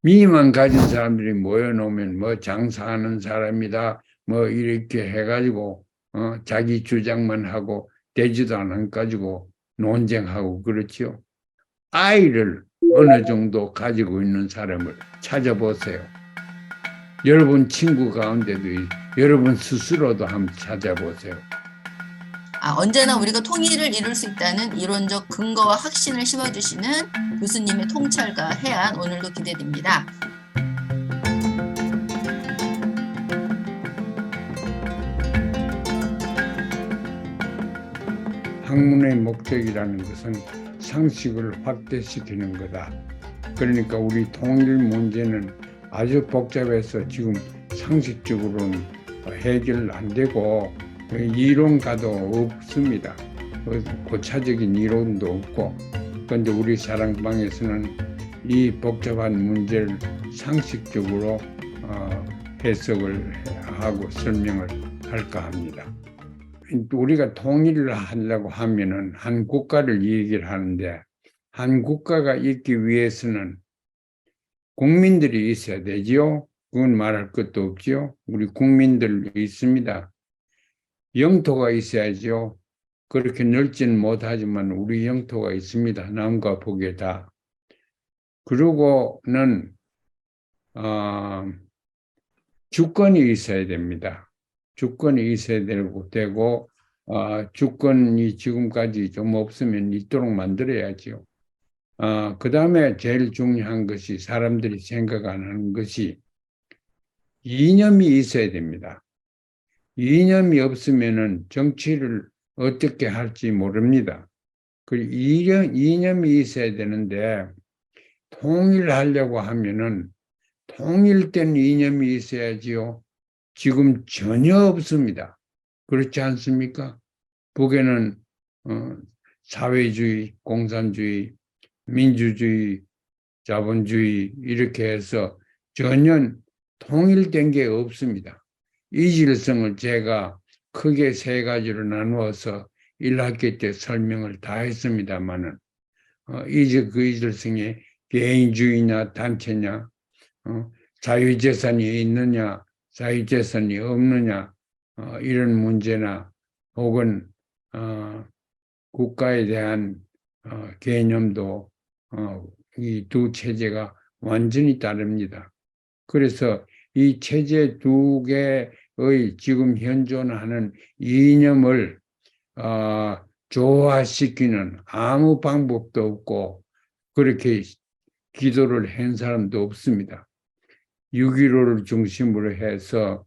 미만 가진 사람들이 모여놓으면 뭐 장사하는 사람이다 뭐 이렇게 해가지고 자기 주장만 하고 되지도 않은 가지고 논쟁하고 그렇지요. 아이를 어느 정도 가지고 있는 사람을 찾아보세요. 여러분 친구 가운데도 여러분 스스로도 한번 찾아보세요. 언제나 우리가 통일을 이룰 수 있다는 이론적 근거와 확신을 심어주시는 교수님의 통찰과 해안 오늘도 기대됩니다. 학문의 목적이라는 것은 상식을 확대시키는 거다. 그러니까 우리 통일 문제는 아주 복잡해서 지금 상식적으로는 해결 안 되고 이론가도 없습니다. 고차적인 이론도 없고. 그런데 우리 사랑방에서는 이 복잡한 문제를 상식적으로 해석을 하고 설명을 할까 합니다. 우리가 통일을 하려고 하면은 한 국가를 얘기를 하는데, 한 국가가 있기 위해서는 국민들이 있어야 되지요. 그건 말할 것도 없지요. 우리 국민들 있습니다. 영토가 있어야죠. 그렇게 넓지는 못하지만 우리 영토가 있습니다. 남과 북에 다. 그리고는 주권이 있어야 됩니다. 주권이 있어야 되고 주권이 지금까지 좀 없으면 있도록 만들어야죠. 그 다음에 제일 중요한 것이 사람들이 생각 안 하는 것이 이념이 있어야 됩니다. 이념이 없으면은 정치를 어떻게 할지 모릅니다. 그 이념이 있어야 되는데 통일하려고 하면은 통일된 이념이 있어야지요. 지금 전혀 없습니다. 그렇지 않습니까? 북에는 사회주의, 공산주의, 민주주의, 자본주의 이렇게 해서 전혀 통일된 게 없습니다. 이질성을 제가 크게 세 가지로 나누어서 1학기 때 설명을 다 했습니다만은 그 이질성이 개인주의냐 단체냐 자유재산이 있느냐 자유재산이 없느냐 이런 문제나 혹은 국가에 대한 개념도 이 두 체제가 완전히 다릅니다. 그래서 이 체제 두 개의 지금 현존하는 이념을 조화시키는 아무 방법도 없고 그렇게 기도를 한 사람도 없습니다. 6.15를 중심으로 해서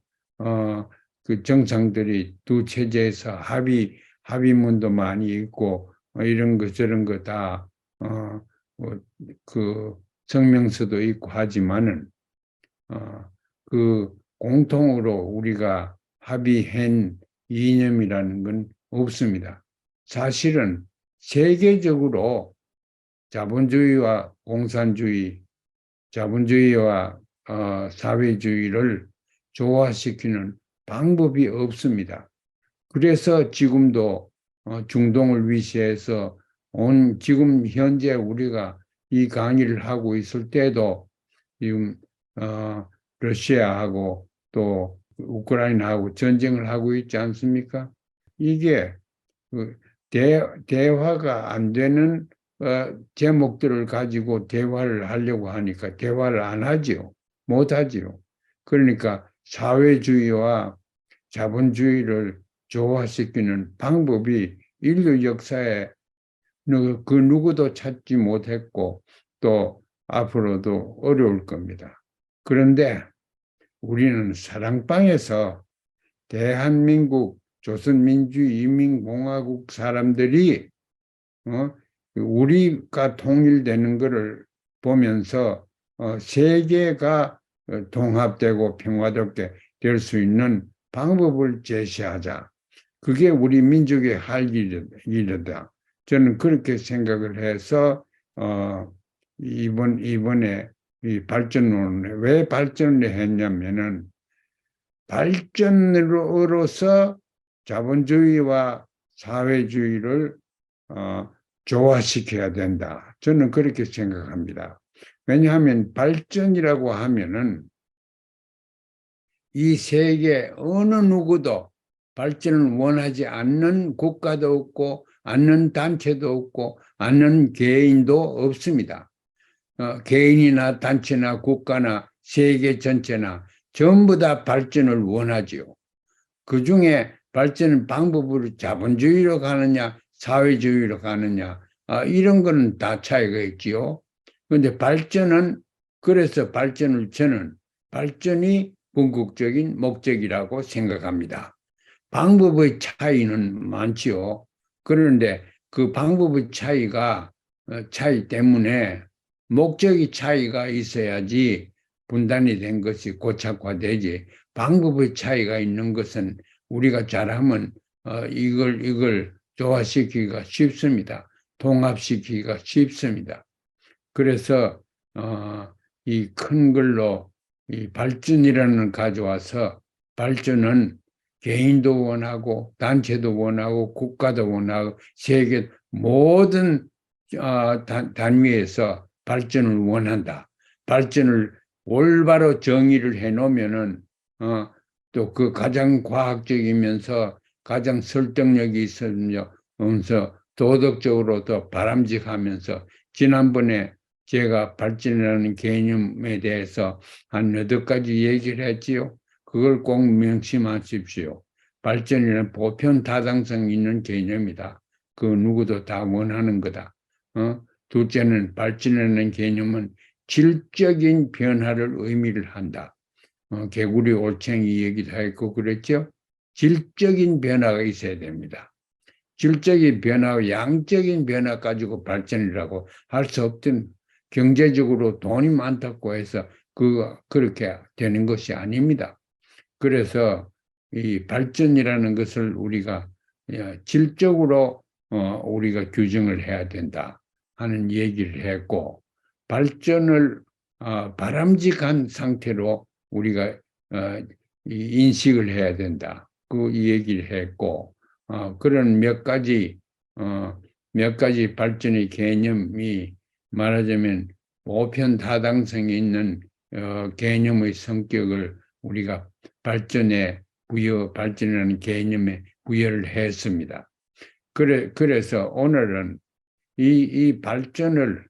그 정상들이 두 체제에서 합의문도 많이 있고 이런 거 저런 거 다 그 성명서도 있고 하지만은 그 공통으로 우리가 합의한 이념이라는 건 없습니다. 사실은 세계적으로 자본주의와 공산주의, 자본주의와 사회주의를 조화시키는 방법이 없습니다. 그래서 지금도 중동을 위시해서 지금 현재 우리가 이 강의를 하고 있을 때도 지금 러시아하고 또 우크라이나하고 전쟁을 하고 있지 않습니까? 이게 대화가 안 되는 제목들을 가지고 대화를 하려고 하니까 대화를 안 하지요. 못 하지요. 그러니까 사회주의와 자본주의를 조화시키는 방법이 인류 역사에 그 누구도 찾지 못했고 또 앞으로도 어려울 겁니다. 그런데 우리는 사랑방에서 대한민국 조선민주인민공화국 사람들이 우리가 통일되는 것을 보면서 세계가 통합되고 평화롭게 될 수 있는 방법을 제시하자. 그게 우리 민족의 할 일이다. 저는 그렇게 생각을 해서 이번에 이 발전론에 왜 발전을 했냐면은 발전으로서 자본주의와 사회주의를 조화시켜야 된다. 저는 그렇게 생각합니다. 왜냐하면 발전이라고 하면은 이 세계 어느 누구도 발전을 원하지 않는 국가도 없고 않는 단체도 없고 않는 개인도 없습니다. 개인이나 단체나 국가나 세계 전체나 전부 다 발전을 원하지요. 그중에 발전 방법으로 자본주의로 가느냐 사회주의로 가느냐 이런 거는 다 차이가 있지요. 그런데 발전은 그래서 발전을 저는 발전이 궁극적인 목적이라고 생각합니다. 방법의 차이는 많지요. 그런데 그 방법의 차이 때문에 목적의 차이가 있어야지 분단이 된 것이 고착화되지. 방법의 차이가 있는 것은 우리가 잘하면 이걸 조화시키기가 쉽습니다. 통합시키기가 쉽습니다. 그래서 이 큰 글로 이 발전이라는 가져와서 발전은 개인도 원하고 단체도 원하고 국가도 원하고 세계 모든 단위에서 발전을 원한다. 발전을 올바로 정의를 해놓으면은 또 그 가장 과학적이면서 가장 설득력이 있으면서 도덕적으로 더 바람직하면서 지난번에 제가 발전이라는 개념에 대해서 한 8가지 얘기를 했지요. 그걸 꼭 명심하십시오. 발전이란 보편 타당성 있는 개념이다. 그 누구도 다 원하는 거다. 둘째는 발전이라는 개념은 질적인 변화를 의미를 한다. 개구리 올챙이 얘기도 했고 그랬죠. 질적인 변화가 있어야 됩니다. 질적인 변화와 양적인 변화 가지고 발전이라고 할 수 없던 경제적으로 돈이 많다고 해서 그렇게 되는 것이 아닙니다. 그래서 이 발전이라는 것을 우리가 질적으로 우리가 규정을 해야 된다 하는 얘기를 했고 발전을 바람직한 상태로 우리가 인식을 해야 된다. 그 얘기를 했고 그런 몇 가지 발전의 개념이 말하자면 보편 타당성이 있는 개념의 성격을 우리가 발전이라는 개념에 부여를 했습니다. 그래서 오늘은 이 발전을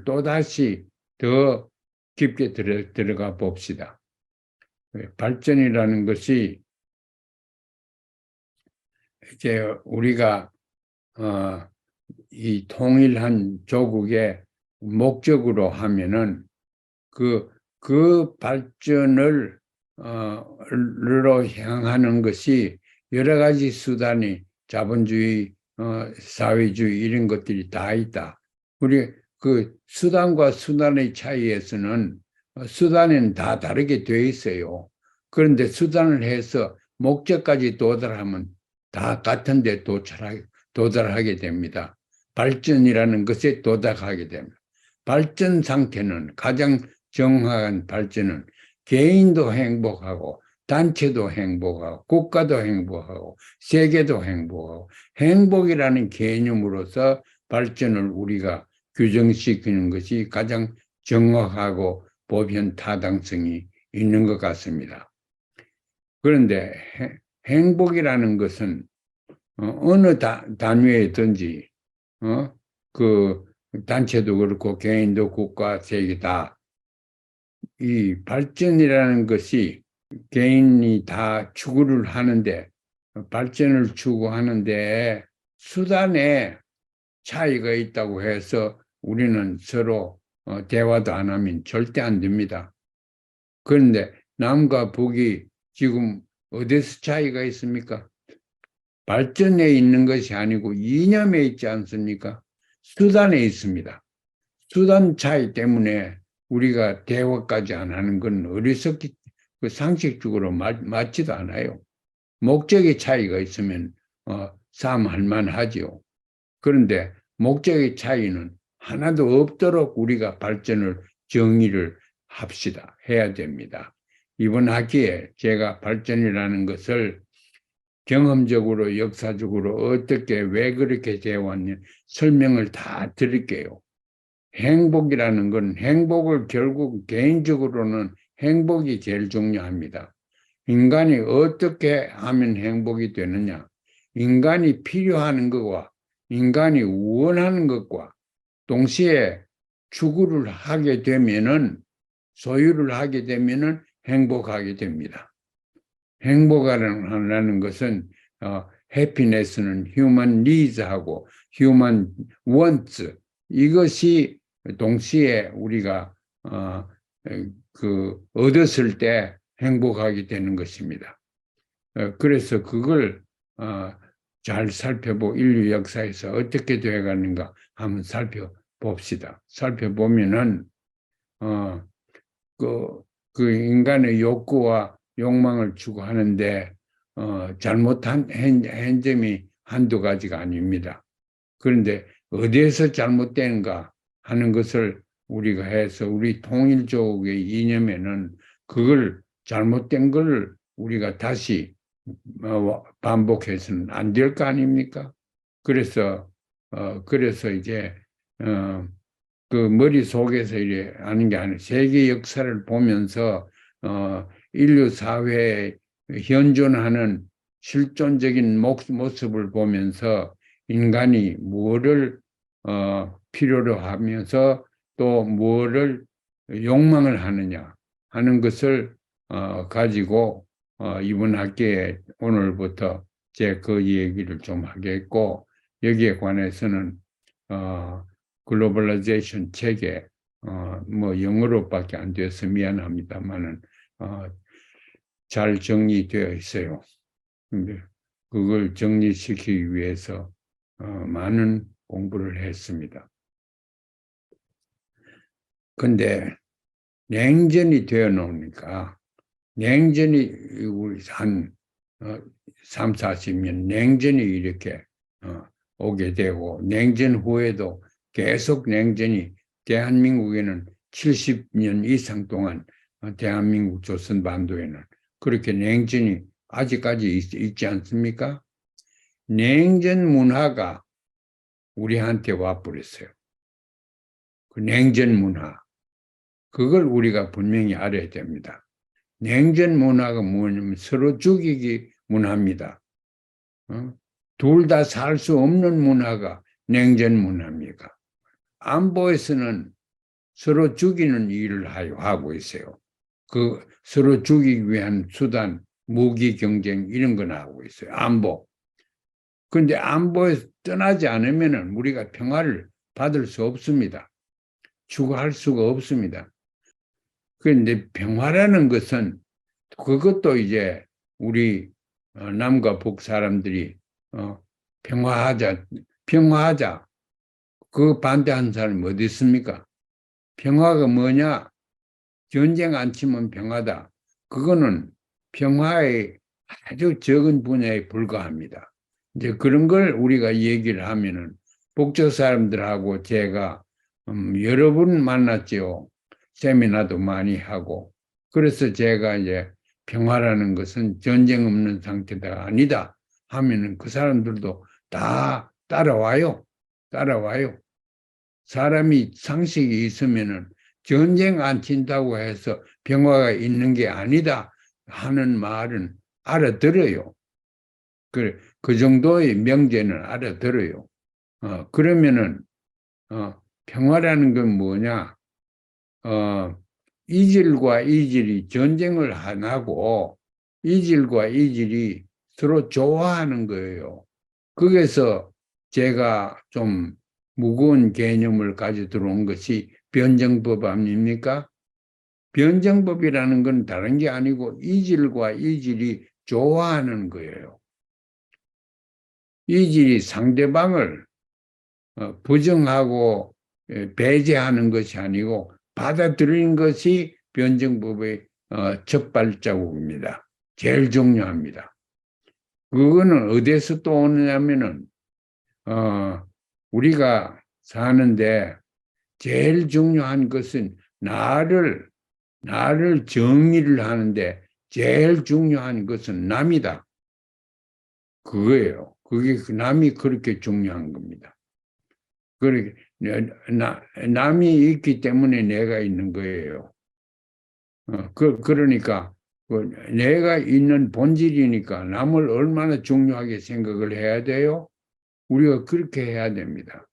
또다시 더 깊게 들어가 봅시다. 발전이라는 것이 이제 우리가 이 통일한 조국의 목적으로 하면은 그 발전을 로 향하는 것이 여러 가지 수단이 자본주의, 사회주의 이런 것들이 다 있다. 우리 그 수단과 수단의 차이에서는 수단은 다 다르게 되어 있어요. 그런데 수단을 해서 목적까지 도달하면 다 같은 데 도달하게 됩니다. 발전이라는 것에 도달하게 됩니다. 발전 상태는 가장 정확한 발전은 개인도 행복하고 단체도 행복하고 국가도 행복하고 세계도 행복하고 행복이라는 개념으로서 발전을 우리가 규정시키는 것이 가장 정확하고 보편 타당성이 있는 것 같습니다. 그런데 행복이라는 것은 어느 단위에든지 그 단체도 그렇고 개인도 국가 세계 다 이 발전이라는 것이 개인이 다 추구를 하는데 발전을 추구하는데 수단에 차이가 있다고 해서 우리는 서로 대화도 안 하면 절대 안 됩니다. 그런데 남과 북이 지금 어디서 차이가 있습니까? 발전에 있는 것이 아니고 이념에 있지 않습니까? 수단에 있습니다. 수단 차이 때문에 우리가 대화까지 안 하는 건 어리석기, 상식적으로 맞지도 않아요. 목적의 차이가 있으면 싸움할 만하지요. 그런데 목적의 차이는 하나도 없도록 우리가 발전을 정의를 합시다. 해야 됩니다. 이번 학기에 제가 발전이라는 것을 경험적으로 역사적으로 어떻게 왜 그렇게 되어 왔냐 설명을 다 드릴게요. 행복이라는 건 행복을 결국 개인적으로는 행복이 제일 중요합니다. 인간이 어떻게 하면 행복이 되느냐? 인간이 필요한 것과 인간이 원하는 것과 동시에 추구를 하게 되면은 소유를 하게 되면은 행복하게 됩니다. 행복하는 것은 해피네스는 human needs하고 human wants 이것이 동시에 우리가 얻었을 때 행복하게 되는 것입니다. 그래서 그걸 잘 살펴보고 인류 역사에서 어떻게 되어가는가 한번 살펴봅시다. 살펴보면은 그 인간의 욕구와 욕망을 추구하는데 잘못한 점이 한두 가지가 아닙니다. 그런데 어디에서 잘못되는가 하는 것을 우리가 해서 우리 통일족의 이념에는 그걸 잘못된 걸 우리가 다시 반복해서는 안 될 거 아닙니까? 그래서 이제 그 머릿속에서 이래 하는 게 아니라 세계 역사를 보면서 인류 사회에 현존하는 실존적인 모습을 보면서 인간이 무엇을 필요로 하면서 또 무엇을 욕망을 하느냐 하는 것을 가지고 이번 학기에 오늘부터 제 그 얘기를 좀 하겠고 여기에 관해서는 글로벌라이제이션 책에 뭐 영어로밖에 안 돼서 미안합니다만은 잘 정리되어 있어요. 근데 그걸 정리시키기 위해서 많은 공부를 했습니다. 근데 냉전이 되어 놓으니까 냉전이 한 3, 40년 냉전이 이렇게 오게 되고 냉전 후에도 계속 냉전이 대한민국에는 70년 이상 동안 대한민국 조선반도에는 그렇게 냉전이 아직까지 있지 않습니까? 냉전 문화가 우리한테 와버렸어요. 그 냉전 문화. 그걸 우리가 분명히 알아야 됩니다. 냉전 문화가 뭐냐면 서로 죽이기 문화입니다. 둘 다 살 수 없는 문화가 냉전 문화입니다. 안보에서는 서로 죽이는 일을 하고 있어요. 그 서로 죽이기 위한 수단, 무기 경쟁 이런 건 하고 있어요. 안보. 그런데 안보에서 떠나지 않으면 우리가 평화를 받을 수 없습니다. 추구할 수가 없습니다. 그런데 평화라는 것은 그것도 이제 우리 남과 북 사람들이 평화하자 그 반대하는 사람이 어디 있습니까? 평화가 뭐냐? 전쟁 안 치면 평화다. 그거는 평화의 아주 적은 분야에 불과합니다. 이제 그런 걸 우리가 얘기를 하면은 북쪽 사람들하고 제가 여러 분 만났죠. 세미나도 많이 하고. 그래서 제가 이제 평화라는 것은 전쟁 없는 상태가 아니다 하면은 그 사람들도 다 따라와요. 사람이 상식이 있으면은 전쟁 안 친다고 해서 평화가 있는 게 아니다 하는 말은 알아들어요. 그 정도의 명제는 알아들어요. 그러면은 평화라는 건 뭐냐? 이질과 이질이 전쟁을 안 하고 이질과 이질이 서로 좋아하는 거예요. 거기서 제가 좀 무거운 개념을 가지고 들어온 것이 변정법 아닙니까? 변정법이라는 건 다른 게 아니고 이질과 이질이 좋아하는 거예요. 이질이 상대방을 부정하고 배제하는 것이 아니고 받아들이는 것이 변정법의 첫 발자국입니다. 제일 중요합니다. 그거는 어디에서 또 오느냐면은 우리가 사는데 제일 중요한 것은 나를 정의를 하는데 제일 중요한 것은 남이다. 그거예요. 그게 남이 그렇게 중요한 겁니다. 그러니까 남이 있기 때문에 내가 있는 거예요. 그러니까 내가 있는 본질이니까 남을 얼마나 중요하게 생각을 해야 돼요? 우리가 그렇게 해야 됩니다.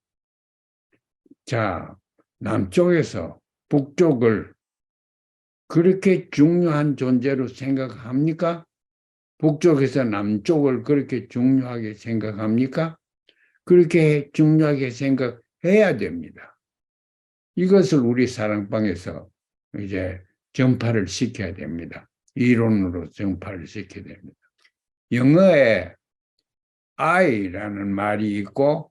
자, 남쪽에서 북쪽을 그렇게 중요한 존재로 생각합니까? 북쪽에서 남쪽을 그렇게 중요하게 생각합니까? 그렇게 중요하게 생각해야 됩니다. 이것을 우리 사랑방에서 이제 전파를 시켜야 됩니다. 이론으로 전파를 시켜야 됩니다. 영어에 I라는 말이 있고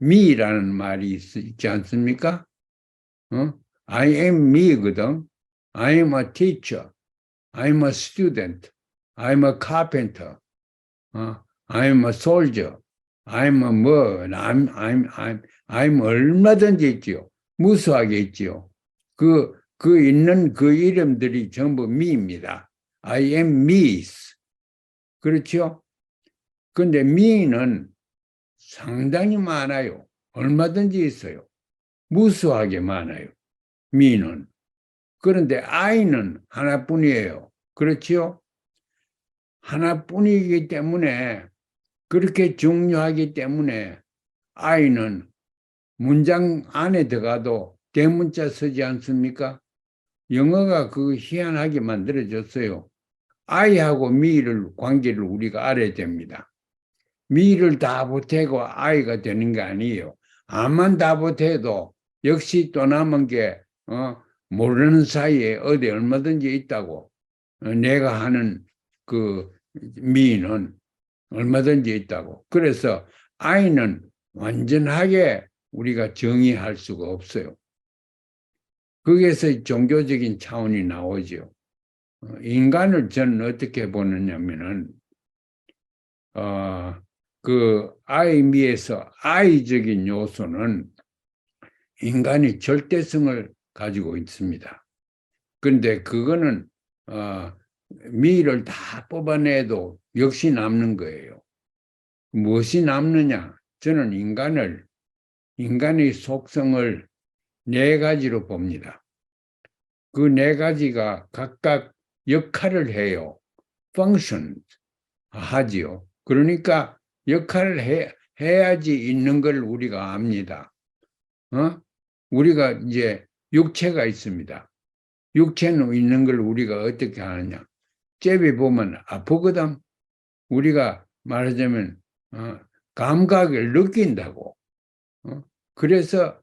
me라는 말이 있지 않습니까? I am me거든. I am a teacher. I am a student. I am a carpenter. I am a soldier. I am a 뭐, I'm 얼마든지 있지요. 무수하게 있지요. 그 있는 그 이름들이 전부 me입니다. I am me's. 그렇죠? 근데 me는 상당히 많아요. 얼마든지 있어요. 무수하게 많아요. me는. 그런데 I는 하나뿐이에요. 그렇지요? 하나뿐이기 때문에 그렇게 중요하기 때문에 I는 문장 안에 들어가도 대문자 쓰지 않습니까? 영어가 그 희한하게 만들어졌어요. I하고 me를 관계를 우리가 알아야 됩니다. me를 다 보태고 I가 되는 게 아니에요. I만 다 보태도 역시 또 남은 게 모르는 사이에 어디 얼마든지 있다고. 내가 하는 그 me는 얼마든지 있다고. 그래서 I는 완전하게 우리가 정의할 수가 없어요. 거기에서 종교적인 차원이 나오죠. 인간을 저는 어떻게 보느냐면은 그 I,me에서 I적인 요소는 인간이 절대성을 가지고 있습니다. 그런데 그거는 me를 다 뽑아내도 역시 남는 거예요. 무엇이 남느냐? 저는 인간의 속성을 네 가지로 봅니다. 그 네 가지가 각각 역할을 해요. function 하지요. 그러니까 역할을 해야지 있는 걸 우리가 압니다. 우리가 이제 육체가 있습니다. 육체는 있는 걸 우리가 어떻게 하느냐? 잽이 보면 아프거든. 우리가 말하자면 감각을 느낀다고. 그래서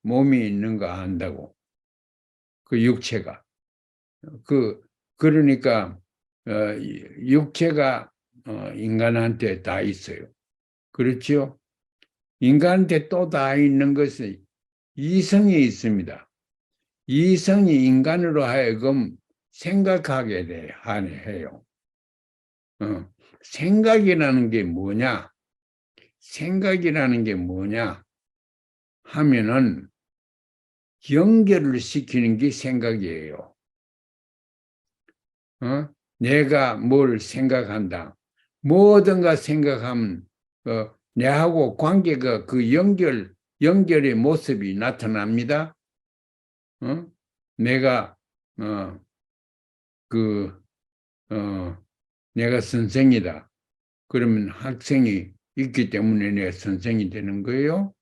몸이 있는가 한다고. 그 육체가. 그러니까 육체가 인간한테 다 있어요. 그렇죠? 인간한테 또 다 있는 것은 이성이 있습니다. 이성이 인간으로 하여금 생각하게 해요. 생각이라는 게 뭐냐? 생각이라는 게 뭐냐? 하면은 연결을 시키는 게 생각이에요. 내가 뭘 생각한다. 뭐든가 생각하면 내하고 관계가 그 연결의 모습이 나타납니다. 내가 내가 선생이다. 그러면 학생이 있기 때문에 내가 선생이 되는 거예요.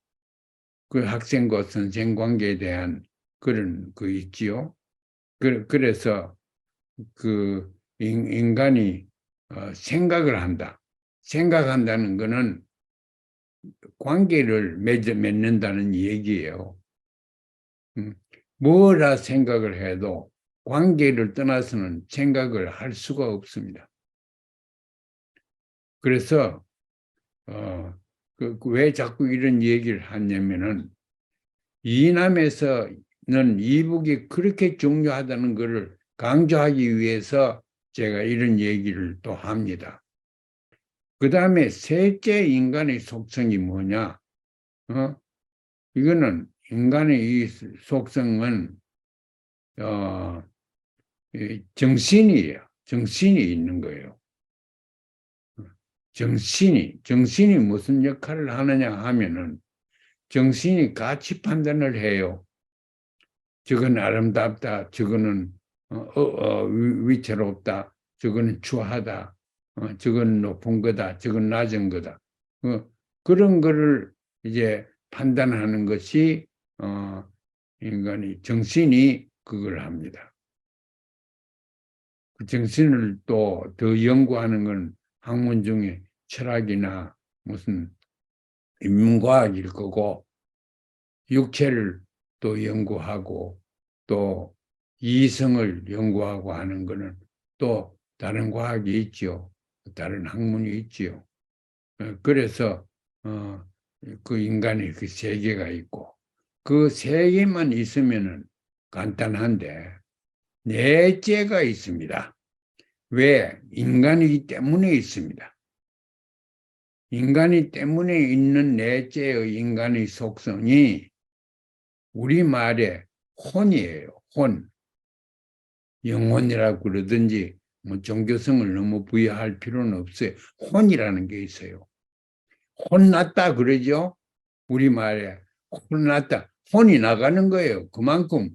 그 학생과 선생 관계에 대한 그런 거 있지요. 그래서 그 인간이 생각을 한다. 생각한다는 거는 관계를 맺는다는 얘기예요. 뭐라 생각을 해도 관계를 떠나서는 생각을 할 수가 없습니다. 그래서 왜 자꾸 이런 얘기를 하냐면은 이남에서는 이북이 그렇게 중요하다는 것을 강조하기 위해서 제가 이런 얘기를 또 합니다. 그 다음에 셋째 인간의 속성이 뭐냐? 이거는 인간의 이 속성은 정신이에요. 정신이 있는 거예요. 정신이 무슨 역할을 하느냐 하면은 정신이 가치 판단을 해요. 저건 아름답다. 저거는 위태롭다. 저거는 추하다. 저건 높은 거다. 저건 낮은 거다. 그런 거를 이제 판단하는 것이 인간이 정신이 그걸 합니다. 그 정신을 또 더 연구하는 건 학문 중에 철학이나 무슨 인문과학일 거고, 육체를 또 연구하고 또 이성을 연구하고 하는 거는 또 다른 과학이 있죠. 다른 학문이 있지요. 그래서 그 인간의 그 세계가 있고, 그 세계만 있으면은 간단한데 넷째가 있습니다. 왜? 인간이기 때문에 있습니다. 인간이 때문에 있는 넷째의 인간의 속성이 우리말의 혼이에요. 혼. 영혼이라고 그러든지 뭐 종교성을 너무 부여할 필요는 없어요. 혼이라는 게 있어요. 혼났다 그러죠. 우리말에 혼났다. 혼이 나가는 거예요. 그만큼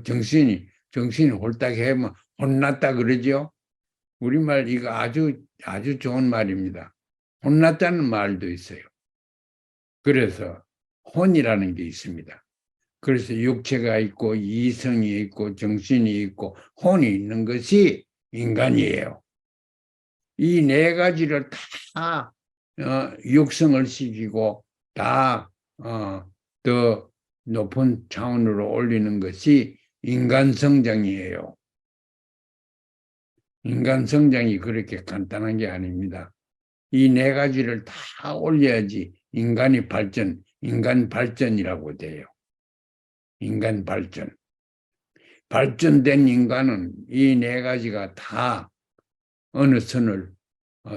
정신이 홀딱해면 혼났다 그러죠. 우리말 이거 아주 좋은 말입니다. 혼났다는 말도 있어요. 그래서 혼이라는 게 있습니다. 그래서 육체가 있고 이성이 있고 정신이 있고 혼이 있는 것이 인간이에요. 이 네 가지를 다 육성을 시키고 다 더 높은 차원으로 올리는 것이 인간 성장이에요. 인간 성장이 그렇게 간단한 게 아닙니다. 이 네 가지를 다 올려야지 인간 발전이라고 돼요. 인간 발전. 발전된 인간은 이 네 가지가 다 어느 선을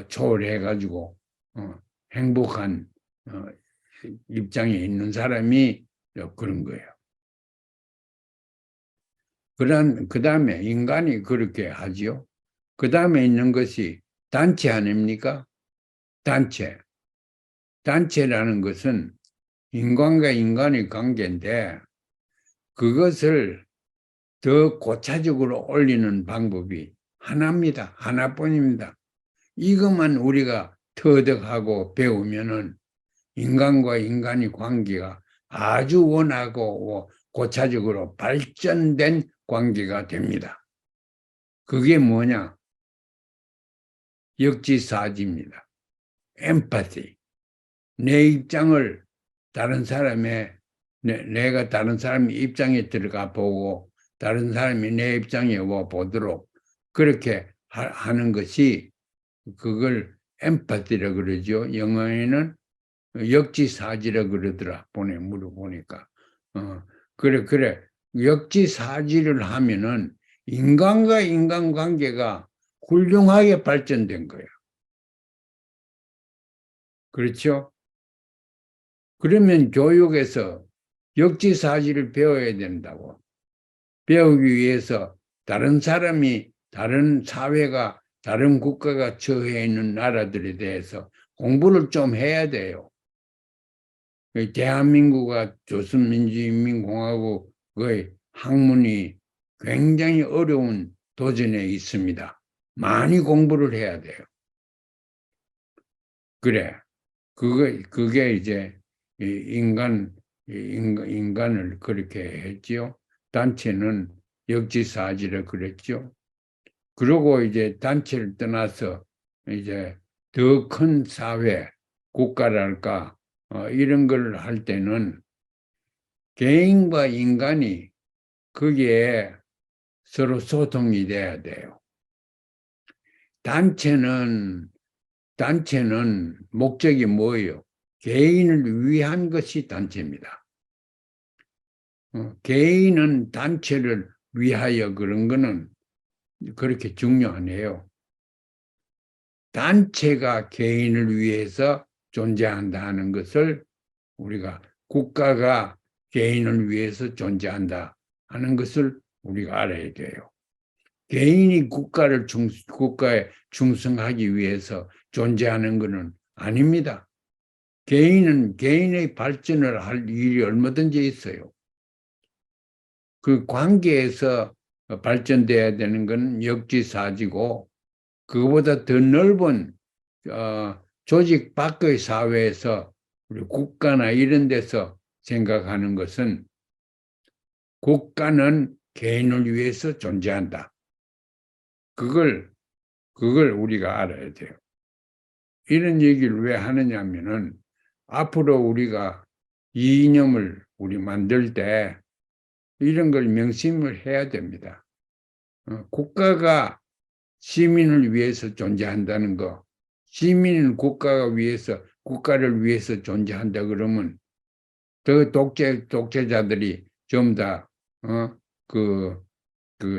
초월해가지고 행복한 입장에 있는 사람이 그런 거예요. 그 다음에 인간이 그렇게 하지요. 그 다음에 있는 것이 단체 아닙니까? 단체. 단체라는 것은 인간과 인간의 관계인데 그것을 더 고차적으로 올리는 방법이 하나입니다. 하나뿐입니다. 이것만 우리가 터득하고 배우면은 인간과 인간의 관계가 아주 원하고 고차적으로 발전된 관계가 됩니다. 그게 뭐냐? 역지사지입니다. 엠파티. 내 입장을 다른 사람의 내가 다른 사람의 입장에 들어가 보고 다른 사람이 내 입장에 와 보도록 그렇게 하는 것이 그걸 엠파티라 그러죠. 영어에는 역지사지라 그러더라. 물어보니까. 그래. 역지사지를 하면은 인간과 인간 관계가 훌륭하게 발전된 거예요. 그렇죠? 그러면 교육에서 역지사지를 배워야 된다고. 배우기 위해서 다른 사람이, 다른 사회가, 다른 국가가 처해 있는 나라들에 대해서 공부를 좀 해야 돼요. 대한민국과 조선민주인민공화국의 학문이 굉장히 어려운 도전에 있습니다. 많이 공부를 해야 돼요. 그래. 그게 이제 인간을 그렇게 했지요. 단체는 역지사지라 그랬죠. 그러고 이제 단체를 떠나서 이제 더 큰 사회, 국가랄까, 이런 걸 할 때는 개인과 인간이 거기에 서로 소통이 돼야 돼요. 단체는 목적이 뭐예요? 개인을 위한 것이 단체입니다. 개인은 단체를 위하여 그런 거는 그렇게 중요하네요. 단체가 개인을 위해서 존재한다 하는 것을 우리가 국가가 개인을 위해서 존재한다 하는 것을 우리가 알아야 돼요. 개인이 국가에 충성하기 위해서 존재하는 것은 아닙니다. 개인은 개인의 발전을 할 일이 얼마든지 있어요. 그 관계에서 발전돼야 되는 건 역지사지고, 그거보다 더 넓은 조직 밖의 사회에서 우리 국가나 이런 데서 생각하는 것은 국가는 개인을 위해서 존재한다. 그걸 우리가 알아야 돼요. 이런 얘기를 왜 하느냐면은 앞으로 우리가 이 이념을 우리 만들 때 이런 걸 명심을 해야 됩니다. 국가가 시민을 위해서 존재한다는 거, 시민은 국가를 위해서 존재한다 그러면 더 독재자들이 좀 다,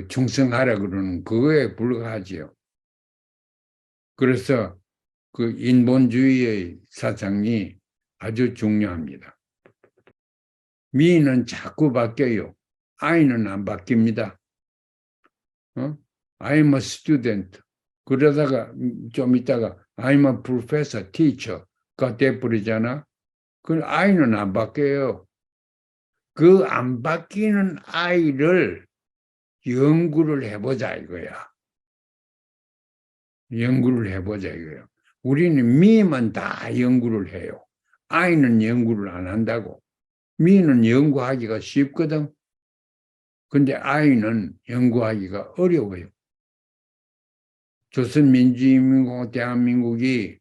충성하라 그러는 그거에 불과하지요. 그래서 그 인본주의의 사상이 아주 중요합니다. 미는 자꾸 바뀌어요. 아이는 안 바뀝니다. I'm a student. 그러다가 좀 있다가 I'm a professor, teacher가 돼버리잖아. 그 아이는 안 바뀌어요. 그 안 바뀌는 아이를 연구를 해보자 이거야. 연구를 해보자 이거예요. 우리는 미만 다 연구를 해요. 아이는 연구를 안 한다고. 미는 연구하기가 쉽거든. 근데 아이는 연구하기가 어려워요. 조선민주인민공화국 대한민국이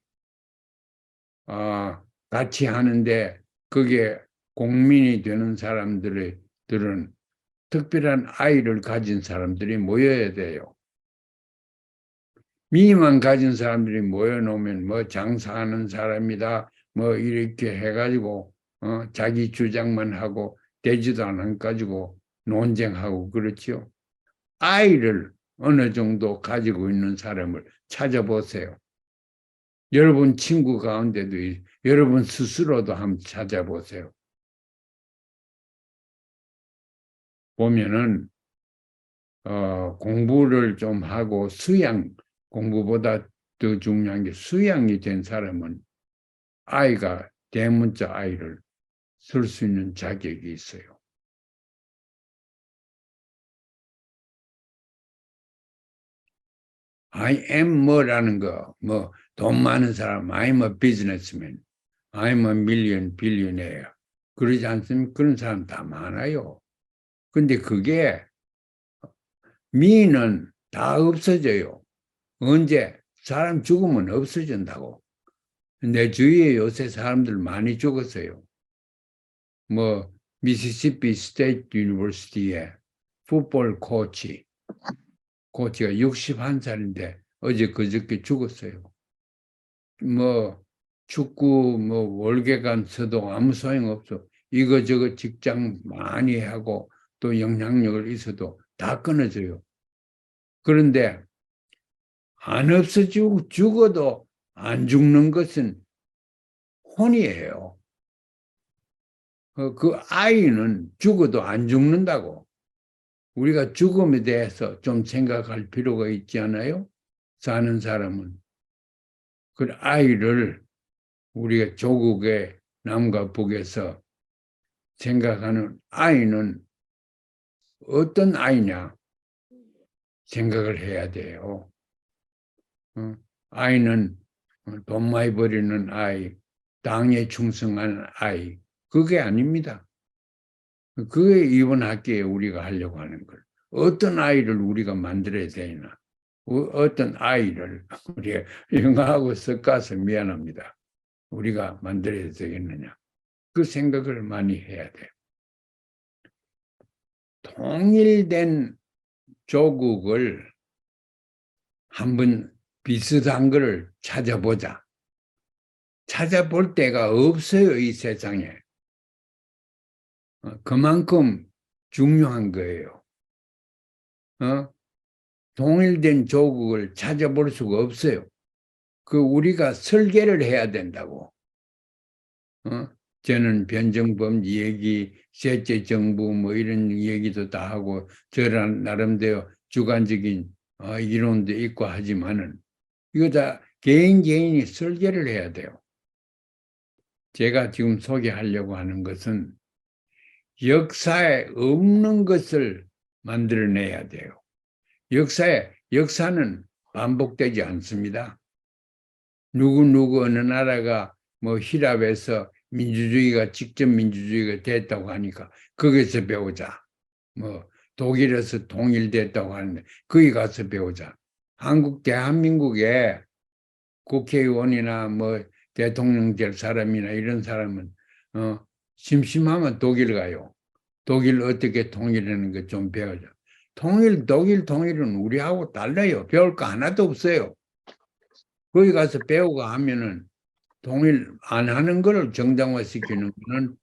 같이 하는데 그게 공민이 되는 사람들은 특별한 아이를 가진 사람들이 모여야 돼요. 미만 가진 사람들이 모여놓으면 뭐 장사하는 사람이다 뭐 이렇게 해가지고 자기 주장만 하고 되지도 않은 가지고 논쟁하고 그렇죠. 아이를 어느 정도 가지고 있는 사람을 찾아보세요. 여러분 친구 가운데도 여러분 스스로도 한번 찾아보세요. 보면은 공부를 좀 하고 공부보다 더 중요한 게 수양이 된 사람은 아이가 대문자 아이를 쓸 수 있는 자격이 있어요. I am 뭐라는 거, 뭐 돈 많은 사람, I'm a businessman, I'm a million billionaire. 그러지 않습니까? 그런 사람 다 많아요. 근데 그게 미는 다 없어져요. 언제? 사람 죽으면 없어진다고. 내 주위에 요새 사람들 많이 죽었어요. 뭐 미시시피 스테이트 유니버시티에 풋볼 코치가 61살인데 어제 그저께 죽었어요. 뭐 축구 뭐 월계관 서도 아무 소용없어. 이거저거 직장 많이 하고 또 영향력을 있어도 다 끊어져요. 그런데 안 없어지고 죽어도 안 죽는 것은 혼이에요. 그 아이는 죽어도 안 죽는다고. 우리가 죽음에 대해서 좀 생각할 필요가 있지 않아요? 사는 사람은. 그 아이를 우리가 조국의 남과 북에서 생각하는 아이는 어떤 아이냐 생각을 해야 돼요. 아이는 돈 많이 버리는 아이, 당에 충성하는 아이, 그게 아닙니다. 그게 이번 학기에 우리가 하려고 하는 걸. 어떤 아이를 우리가 만들어야 되나? 어떤 아이를 우리가 영어하고 섞어서 미안합니다. 우리가 만들어야 되겠느냐? 그 생각을 많이 해야 돼요. 통일된 조국을 한번 비슷한 거를 찾아보자. 찾아볼 데가 없어요, 이 세상에. 그만큼 중요한 거예요. 통일된 조국을 찾아볼 수가 없어요. 그 우리가 설계를 해야 된다고. 저는 변정범 얘기, 셋째 정부 뭐 이런 얘기도 다 하고 저런 나름대로 주관적인 이론도 있고 하지만은 이거 다 개인이 설계를 해야 돼요. 제가 지금 소개하려고 하는 것은 역사에 없는 것을 만들어내야 돼요. 역사는 반복되지 않습니다. 누구 어느 나라가 뭐 히랍에서 직접 민주주의가 됐다고 하니까 거기서 배우자. 뭐 독일에서 통일됐다고 하는데 거기 가서 배우자. 대한민국에 국회의원이나 뭐 대통령 될 사람이나 이런 사람은 심심하면 독일 가요. 독일 어떻게 통일하는 거 좀 배우자. 독일 통일은 우리하고 달라요. 배울 거 하나도 없어요. 거기 가서 배우고 하면은 통일 안 하는 거를 정당화시키는 거는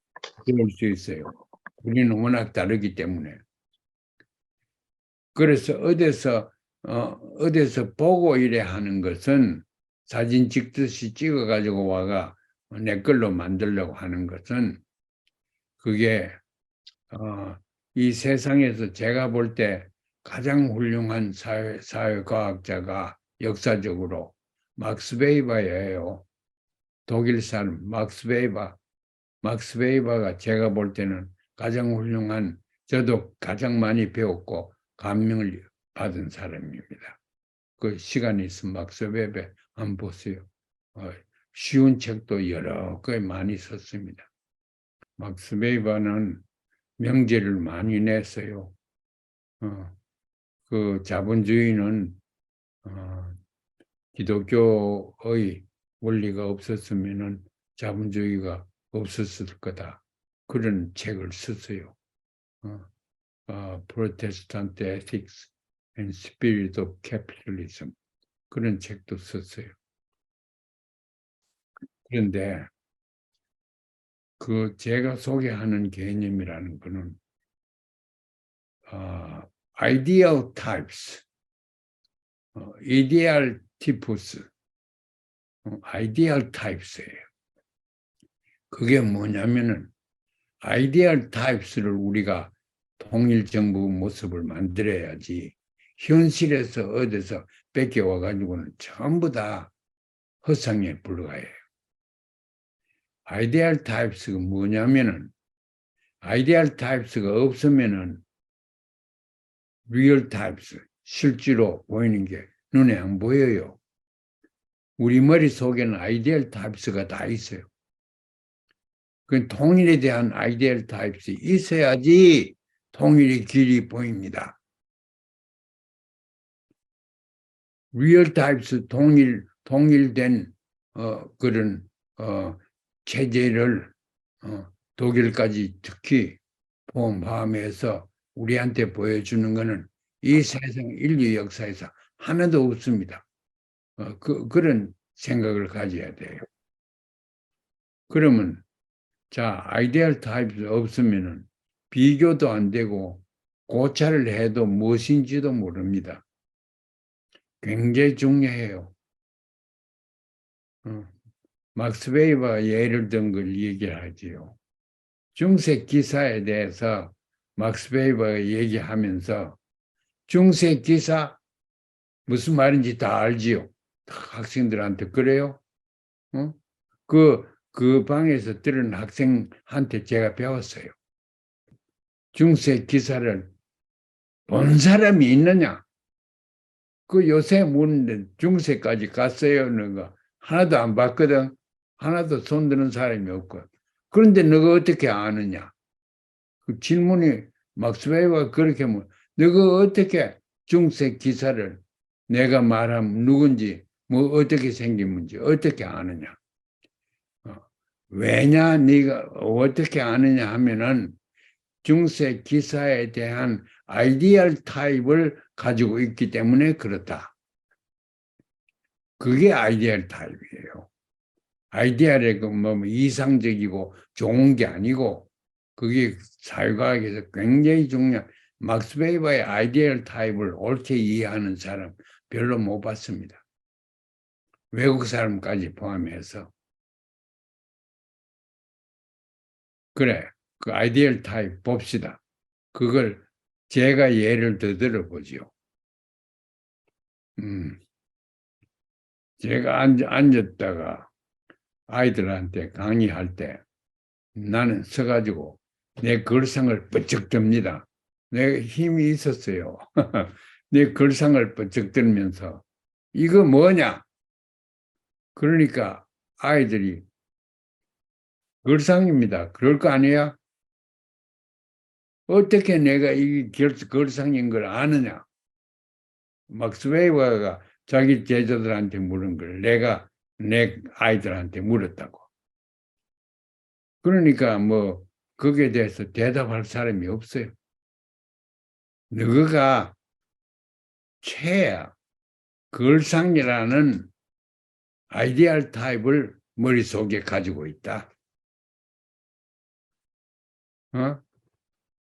배울 수 있어요. 우리는 워낙 다르기 때문에. 그래서 어디서 보고 이래 하는 것은 사진 찍듯이 찍어가지고 와가 내 걸로 만들려고 하는 것은 그게 이 세상에서 제가 볼 때 가장 훌륭한 사회과학자가 역사적으로 막스 베이버예요. 독일 사람 막스 베이버가 제가 볼 때는 가장 훌륭한, 저도 가장 많이 배웠고 감명을 받은 사람입니다. 그 시간이 있으면 막스 베이버 한번 보세요. 쉬운 책도 여러 개 많이 썼습니다. 막스 베이버는 명제를 많이 냈어요. 그 자본주의는 기독교의 원리가 없었으면은 자본주의가 없었을 거다. 그런 책을 썼어요. Protestant Ethics and Spirit of Capitalism. 그런 책도 썼어요. 그런데 그 제가 소개하는 개념이라는 거는 ideal types, ideal types, ideal types예요. 그게 뭐냐면은 ideal types를 우리가 통일정부 모습을 만들어야지 현실에서 어디서 뺏겨와 가지고는 전부 다 허상에 불과해요. ideal types가 뭐냐면은 ideal types가 없으면은 real types, 실제로 보이는 게 눈에 안 보여요. 우리 머릿속에는 ideal types가 다 있어요. 그 통일에 대한 ideal types 있어야지 통일의 길이 보입니다. real types, 통일된 그런 체제를 독일까지 특히 포함해서 우리한테 보여주는 것은 이 세상 인류 역사에서 하나도 없습니다. 그런 생각을 가져야 돼요. 그러면 자, 아이디얼 타입이 없으면은 비교도 안 되고 고찰을 해도 무엇인지도 모릅니다. 굉장히 중요해요. 막스 베이버가 예를 든 걸 얘기하지요. 중세 기사에 대해서 막스 베이버가 얘기하면서 중세 기사 무슨 말인지 다 알지요. 학생들한테 그래요. 그 방에서 들은 학생한테 제가 배웠어요. 중세 기사를 본 사람이 있느냐? 그 요새 묻는데 중세까지 갔어요? 너가 하나도 안 봤거든. 하나도 손드는 사람이 없고. 그런데 너가 어떻게 아느냐? 그 질문이 막스 베이버가 그렇게 뭐 너가 어떻게 중세 기사를 내가 말하면 누군지 뭐 어떻게 생긴 문제 어떻게 아느냐? 왜냐 네가 어떻게 아느냐 하면은 중세 기사에 대한 아이디얼 타입을 가지고 있기 때문에 그렇다. 그게 아이디얼 타입이에요. 아이디얼이 뭐 이상적이고 좋은 게 아니고 그게 사회과학에서 굉장히 중요한 막스 베이버의 아이디얼 타입을 옳게 이해하는 사람 별로 못 봤습니다. 외국 사람까지 포함해서. 그래, 그 아이디얼 타입 봅시다. 그걸 제가 예를 들어보지요. 제가 앉았다가 아이들한테 강의할 때 나는 서가지고 내 걸상을 번쩍 듭니다. 내 힘이 있었어요. 내 걸상을 번쩍 들면서 이거 뭐냐? 그러니까 아이들이 걸상입니다. 그럴 거 아니야? 어떻게 내가 이 걸상인 걸 아느냐? 막스 웨이버가 자기 제자들한테 물은 걸 내가 내 아이들한테 물었다고. 그러니까 뭐 거기에 대해서 대답할 사람이 없어요. 너가 최야 걸상이라는 아이디얼 타입을 머릿속에 가지고 있다.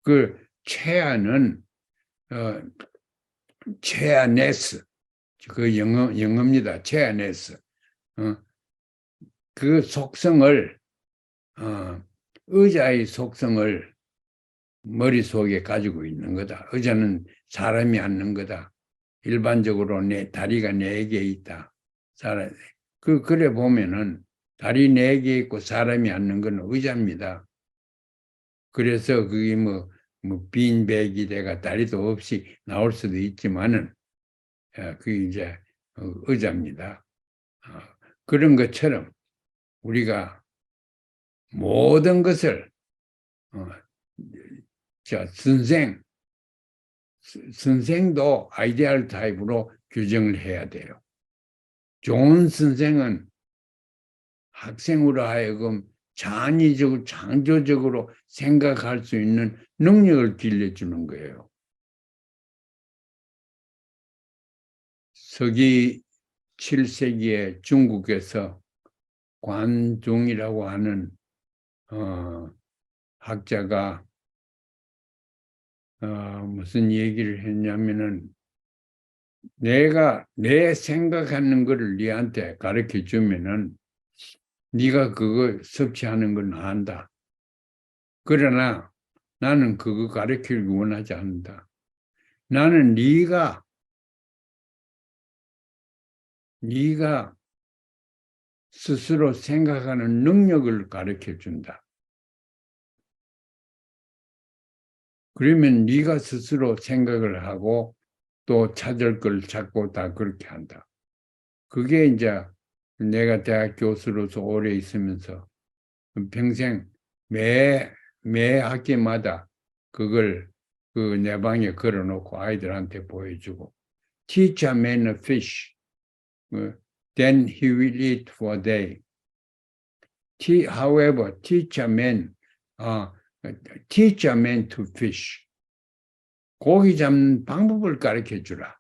그 최야는 최야네스 그 영어입니다. 최야네스 그 속성을 의자의 속성을 머릿속에 가지고 있는 거다. 의자는 사람이 앉는 거다. 일반적으로 내 다리가 4개 있다. 그래 보면은 다리 4개 있고 사람이 앉는 건 의자입니다. 그래서 그게 뭐 빈백이 돼가 다리도 없이 나올 수도 있지만은 그게 이제 의자입니다. 그런 것처럼 우리가 모든 것을 선생도 아이디얼 타입으로 규정을 해야 돼요. 좋은 선생은 학생으로 하여금 창의적으로 창조적으로 생각할 수 있는 능력을 길러주는 거예요. 서기 7세기에 중국에서 관종이라고 하는 학자가 무슨 얘기를 했냐면은 내가 내 생각하는 거를 네한테 가르쳐 주면은 네가 그거 섭취하는 건 안다. 그러나 나는 그거 가르치기 원하지 않는다. 나는 네가 스스로 생각하는 능력을 가르쳐 준다. 그러면 네가 스스로 생각을 하고 또 찾을 걸 찾고 다 그렇게 한다. 그게 이제 내가 대학 교수로서 오래 있으면서 평생 매 학기마다 그걸 그 내 방에 걸어놓고 아이들한테 보여주고 Teach a man a fish, then he will eat for a day. However, teach a man to fish. 고기 잡는 방법을 가르쳐 주라.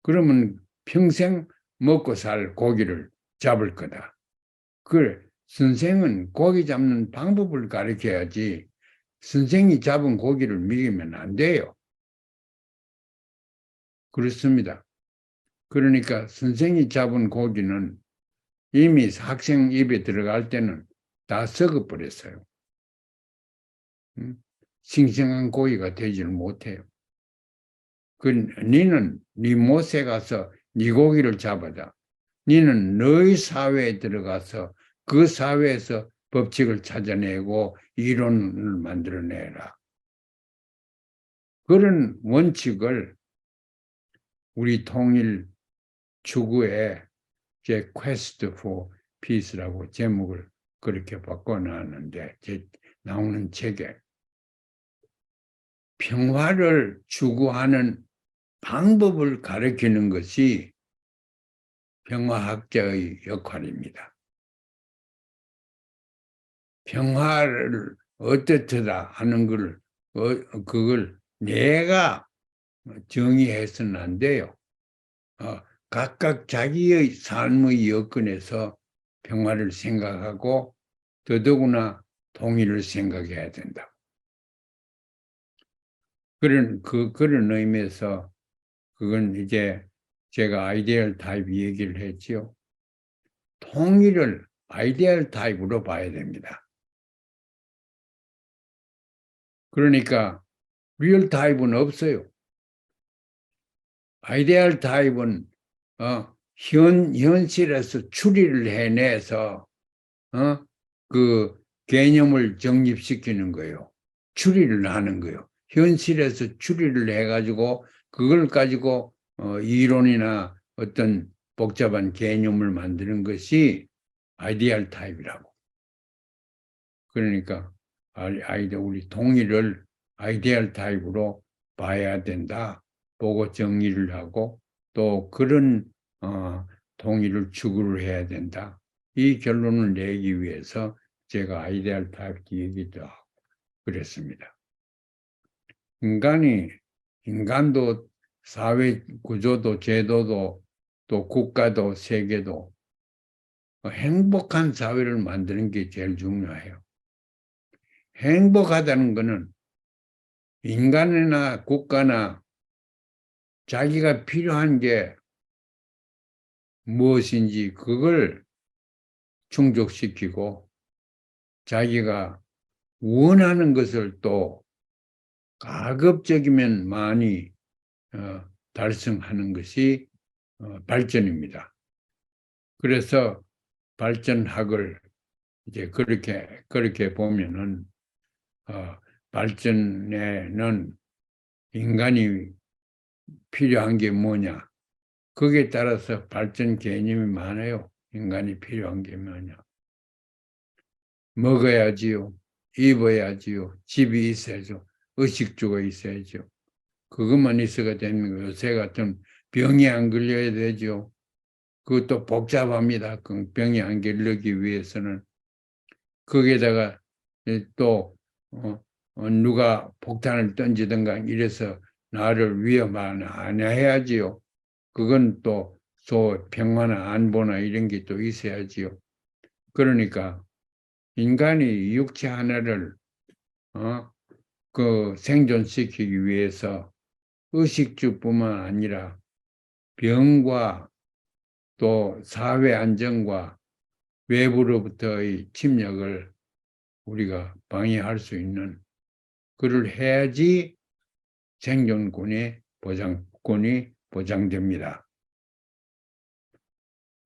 그러면 평생 먹고 살 고기를 잡을 거다. 그래, 선생은 고기 잡는 방법을 가르쳐야지 선생이 잡은 고기를 먹이면 안 돼요. 그렇습니다. 그러니까 선생이 잡은 고기는 이미 학생 입에 들어갈 때는 다 썩어버렸어요. 싱싱한 고기가 되지를 못해요. 너는 네 못에 가서 네 고기를 잡아다. 너는 너의 사회에 들어가서 그 사회에서 법칙을 찾아내고 이론을 만들어내라. 그런 원칙을 우리 통일 추구에 제 Quest for Peace라고 제목을 그렇게 바꿔놨는데 나오는 책에 평화를 추구하는 방법을 가르치는 것이 평화학자의 역할입니다. 평화를 어떻다 하는 그걸 내가 정의해서는 안 돼요. 각각 자기의 삶의 여건에서 평화를 생각하고 더더구나 통일을 생각해야 된다. 그런 의미에서 그건 이제 제가 아이디얼 타입 얘기를 했지요. 통일을 아이디얼 타입으로 봐야 됩니다. 그러니까 리얼 타입은 없어요. 아이디얼 타입은 현실에서 추리를 해내서 그 개념을 정립시키는 거예요. 추리를 하는 거예요. 현실에서 추리를 해가지고 그걸 가지고 이론이나 어떤 복잡한 개념을 만드는 것이 아이디얼 타입이라고. 그러니까 우리 통일을 아이디얼 타입으로 봐야 된다. 보고 정리를 하고 또 그런 통일을 추구를 해야 된다. 이 결론을 내기 위해서 제가 아이디얼 타입 얘기도 하고 그랬습니다. 인간도 사회 구조도 제도도 또 국가도 세계도 행복한 사회를 만드는 게 제일 중요해요. 행복하다는 것은 인간이나 국가나 자기가 필요한 게 무엇인지 그걸 충족시키고 자기가 원하는 것을 또 가급적이면 많이 달성하는 것이 발전입니다. 그래서 발전학을 이제 그렇게 보면은 발전에는 인간이 필요한 게 뭐냐? 거기에 따라서 발전 개념이 많아요. 인간이 필요한 게 뭐냐? 먹어야지요. 입어야지요. 집이 있어야죠. 의식주가 있어야죠. 그것만 있어가 되는 거예요. 요새 같은 병이 안 걸려야 되죠. 그것도 복잡합니다. 그 병이 안 걸리기 위해서는 거기에다가 또 누가 폭탄을 던지든가 이래서 나를 위험 안 해야지요. 그건 또 평화나 안보나 이런 게 또 있어야지요. 그러니까 인간이 육체 하나를 그 생존시키기 위해서 의식주뿐만 아니라 병과 또 사회 안정과 외부로부터의 침략을 우리가 방해할 수 있는 그를 해야지 생존권이 보장됩니다.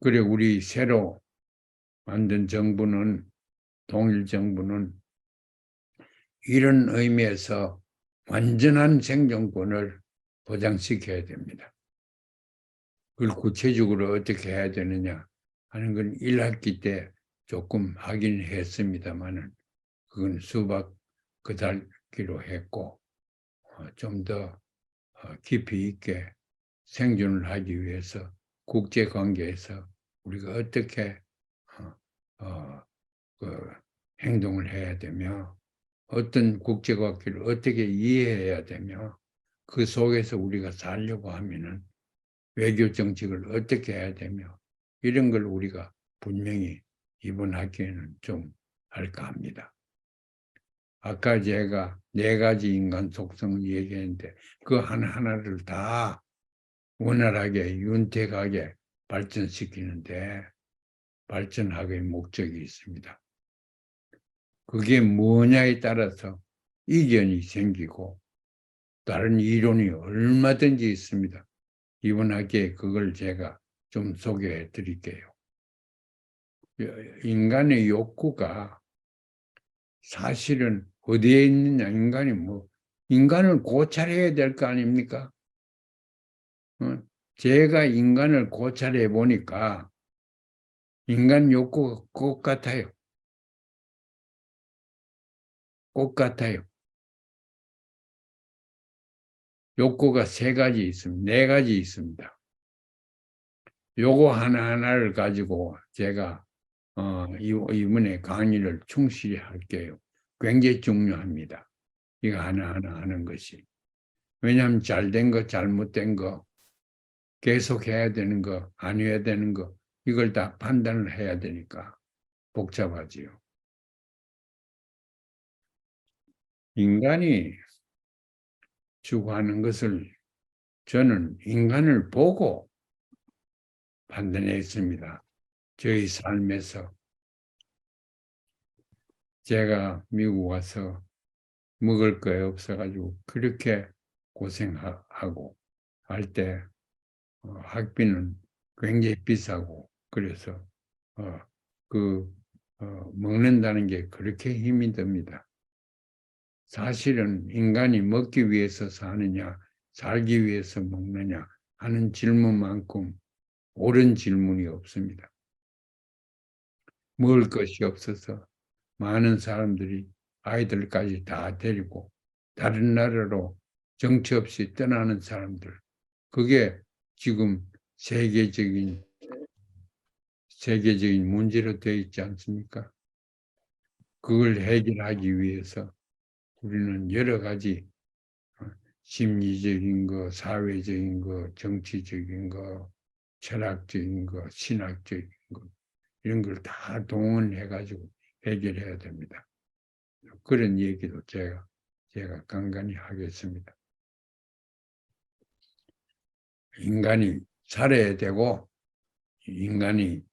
그래 우리 새로 만든 정부는 통일정부는 이런 의미에서 완전한 생존권을 보장시켜야 됩니다. 그걸 구체적으로 어떻게 해야 되느냐 하는 건 1학기 때 조금 하긴 했습니다만은 그건 수박 그달기로 했고 좀 더 깊이 있게 생존을 하기 위해서 국제관계에서 우리가 어떻게 그 행동을 해야 되며 어떤 국제관계를 어떻게 이해해야 되며 그 속에서 우리가 살려고 하면은 외교 정책을 어떻게 해야 되며 이런 걸 우리가 분명히 이번 학기에는 좀 할까 합니다. 아까 제가 4가지 인간 속성을 얘기했는데 그 하나하나를 다 원활하게 윤택하게 발전시키는데 발전학의 목적이 있습니다. 그게 뭐냐에 따라서 이견이 생기고 다른 이론이 얼마든지 있습니다. 이번 학기에 그걸 제가 좀 소개해 드릴게요. 인간의 욕구가 사실은 어디에 있느냐? 인간을 고찰해야 될 거 아닙니까? 제가 인간을 고찰해 보니까 인간 욕구가 꼭 같아요. 꼭 같아요. 욕구가 3가지 있습니다. 4가지 있습니다. 요거 하나하나를 가지고 제가 이번에 강의를 충실히 할게요. 굉장히 중요합니다. 이거 하나하나 하는 것이. 왜냐하면 잘된 거, 잘못된 거, 계속 해야 되는 거, 안 해야 되는 거, 이걸 다 판단을 해야 되니까 복잡하지요. 인간이 추구하는 것을 저는 인간을 보고 판단했습니다. 저희 삶에서 제가 미국 와서 먹을 거 없어가지고 그렇게 고생하고 할 때 학비는 굉장히 비싸고 그래서 먹는다는 게 그렇게 힘이 듭니다. 사실은 인간이 먹기 위해서 사느냐, 살기 위해서 먹느냐 하는 질문만큼 옳은 질문이 없습니다. 먹을 것이 없어서 많은 사람들이 아이들까지 다 데리고 다른 나라로 정처 없이 떠나는 사람들, 그게 지금 세계적인 문제로 되어 있지 않습니까? 그걸 해결하기 위해서 우리는 여러 가지 심리적인 거, 사회적인 거, 정치적인 거, 철학적인 거, 신학적인 거, 이런 걸 다 동원해가지고 해결해야 됩니다. 그런 얘기도 제가 간간히 하겠습니다. 인간이 살아야 되고, 인간이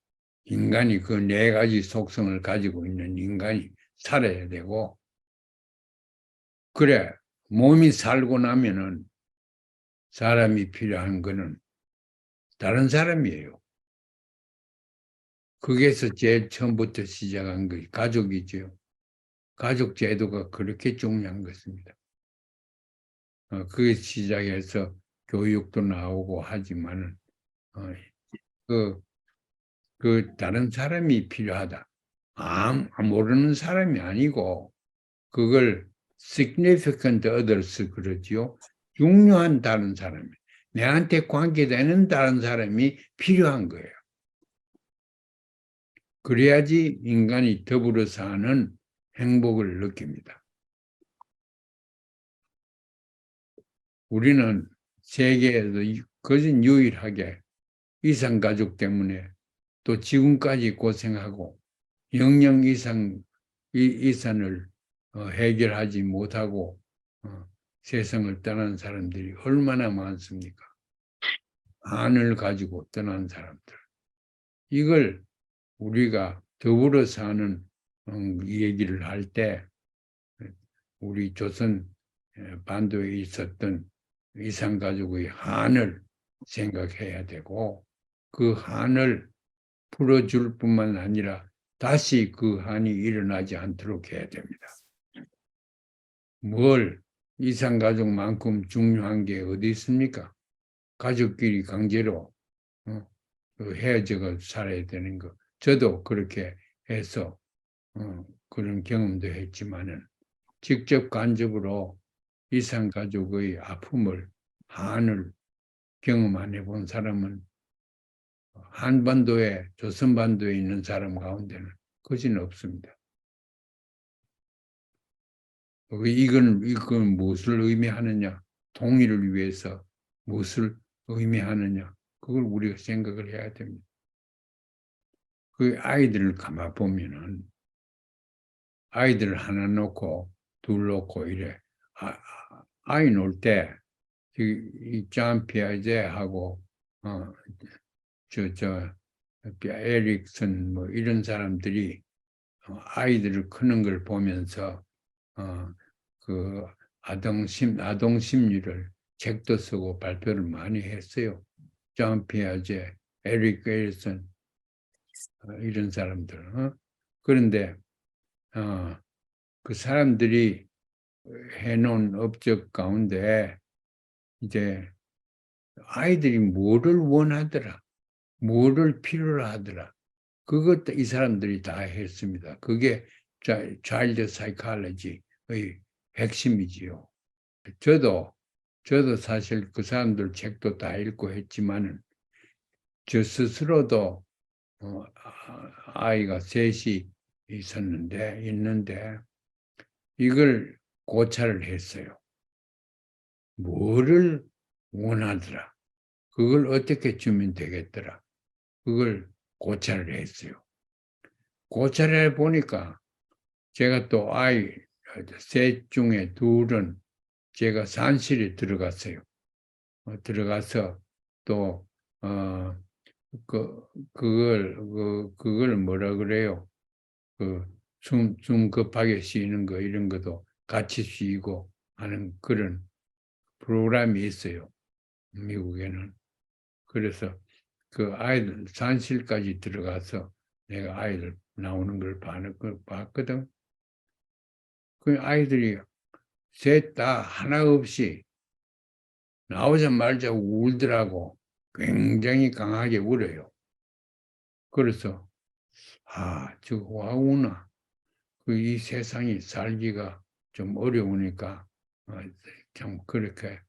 그 네 가지 속성을 가지고 있는 인간이 살아야 되고, 그래, 몸이 살고 나면은 사람이 필요한 거는 다른 사람이에요. 거기에서 제일 처음부터 시작한 것이 가족이죠. 가족 제도가 그렇게 중요한 것입니다. 그게 시작해서 교육도 나오고 하지만은, 그 다른 사람이 필요하다. 모르는 사람이 아니고, 그걸 significant others 그러지요. 중요한 다른 사람이, 내한테 관계되는 다른 사람이 필요한 거예요. 그래야지 인간이 더불어 사는 행복을 느낍니다. 우리는 세계에서 거진 유일하게 이산가족 때문에 또 지금까지 고생하고 영영 이산을 해결하지 못하고 세상을 떠난 사람들이 얼마나 많습니까? 안을 가지고 떠난 사람들. 이걸 우리가 더불어 사는 얘기를 할 때 우리 조선 반도에 있었던 이산가족의 한을 생각해야 되고, 그 한을 풀어줄 뿐만 아니라 다시 그 한이 일어나지 않도록 해야 됩니다. 뭘 이산가족만큼 중요한 게 어디 있습니까? 가족끼리 강제로 헤어져 살아야 되는 거. 저도 그렇게 해서 그런 경험도 했지만은 직접 간접으로 이산가족의 아픔을, 한을 경험 안 해본 사람은 한반도에, 조선반도에 있는 사람 가운데는 거진 없습니다. 이건 무엇을 의미하느냐? 통일을 위해서 무엇을 의미하느냐? 그걸 우리가 생각을 해야 됩니다. 그 아이들을 가만 보면은 아이들 하나 놓고 둘 놓고 이래. 아이 놀 때 이 존 피아제하고 에릭슨 뭐 이런 사람들이 아이들을 크는 걸 보면서 그 아동 심리를 책도 쓰고 발표를 많이 했어요. 존 피아제, 에릭 에릭슨 이런 사람들. 그런데 그 사람들이 해놓은 업적 가운데 이제 아이들이 뭐를 원하더라, 뭐를 필요로 하더라, 그것도 이 사람들이 다 했습니다. 그게 차일드 사이콜로지의 핵심이지요. 저도 사실 그 사람들 책도 다 읽고 했지만은 저 스스로도 아이가 셋이 있는데 이걸 고찰을 했어요. 뭐를 원하더라, 그걸 어떻게 주면 되겠더라, 그걸 고찰을 했어요. 고찰해 보니까 제가 또 아이 셋 중에 둘은 제가 산실에 들어갔어요. 들어가서 또 그걸 뭐라 그래요? 숨 급하게 쉬는 거 이런 것도 같이 쉬고 하는 그런 프로그램이 있어요, 미국에는. 그래서 그 아이들 산실까지 들어가서 내가 아이들 나오는 걸 봤거든. 그 아이들이 셋 다 하나 없이 나오자마자 울더라고. 굉장히 강하게 울어요. 그래서 저거 와 우나. 이 세상이 살기가 좀 어려우니까 참 그렇게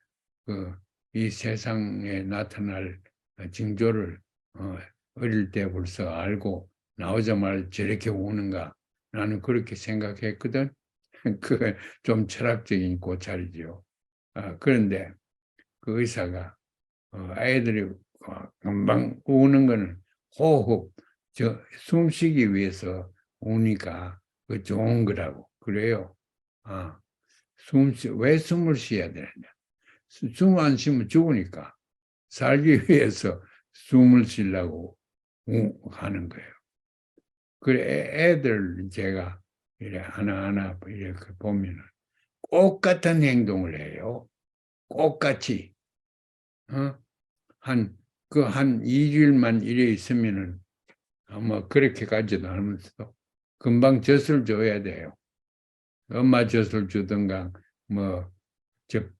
이 세상에 나타날 징조를 어릴 때 벌써 알고 나오자마자 저렇게 우는가 나는 그렇게 생각했거든. 그 좀 철학적인 고찰이죠. 그런데 그 의사가 아이들이 금방 우는 거는 호흡, 숨쉬기 위해서 우니까 그 좋은 거라고 그래요. 왜 숨을 쉬어야 되느냐? 숨 안 쉬면 죽으니까 살기 위해서 숨을 쉬려고 하는 거예요. 그래 애들 제가 이래 하나하나 이렇게 보면은 똑같은 행동을 해요. 똑같이. 한 2주일만 이래 있으면은 아마 그렇게까지도 하면서 금방 젖을 줘야 돼요. 엄마 젖을 주든가